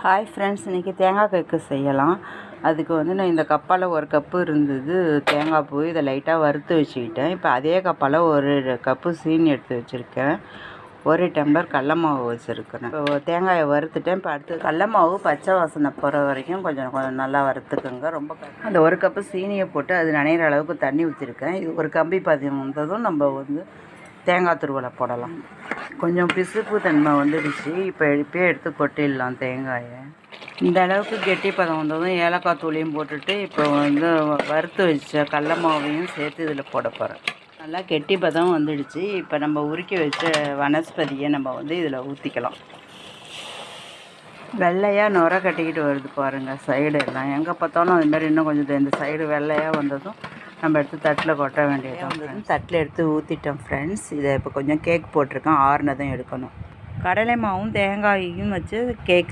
Hi friends, இன்றைக்கி தேங்காய் கேக்கு செய்யலாம். அதுக்கு வந்து நான் இந்த கப்பால் 1 கப்பு இருந்தது தேங்காய் பூ. இதை லைட்டாக வறுத்து வச்சுக்கிட்டேன். இப்போ அதே கப்பால் 1 கப்பு சீனி எடுத்து வச்சுருக்கேன். 1 டம்ளர் கடல மாவு வச்சுருக்கிறேன். இப்போ தேங்காயை வறுத்துட்டேன். இப்போ அடுத்து கடல மாவு பச்சை வாசனை போகிற வரைக்கும் கொஞ்சம் நல்லா வறுத்துக்கோங்க. ரொம்ப அந்த 1 கப்பு சீனியை போட்டு அது நனைகிற அளவுக்கு தண்ணி ஊற்றிருக்கேன். இது ஒரு கம்பி பதியம் வந்ததும் நம்ம வந்து தேங்காய் துருவலை போடலாம். கொஞ்சம் பிசுப்பு தன்மை வந்துடுச்சு. இப்போ இப்போயே எடுத்து கொட்டிடலாம் தேங்காயை. இந்த அளவுக்கு கெட்டி பதம் வந்ததும் ஏலக்காய் தூளையும் போட்டுட்டு இப்போ வந்து வறுத்து வச்ச கடல மாவையும் சேர்த்து இதில் போட போகிறேன். நல்லா கெட்டி பதம் வந்துடுச்சு. இப்போ நம்ம உருக்கி வச்ச வனஸ்பதியை நம்ம வந்து இதில் ஊற்றிக்கலாம். வெள்ளையாக நுர கட்டிக்கிட்டு வருது பாருங்கள் சைடு எல்லாம். எங்கே பார்த்தாலும் அதுமாதிரி இன்னும் கொஞ்சம் இந்த சைடு வெள்ளையாக வந்ததும் நம்ம எடுத்து தட்டில் கொட்ட வேண்டியது. தட்டில் எடுத்து ஊற்றிட்டோம் ஃப்ரெண்ட்ஸ். இதை இப்போ கொஞ்சம் கேக் போட்டிருக்கேன். ஆறுனதும் எடுக்கணும். கடலை மாவும் தேங்காயும் வச்சு கேக்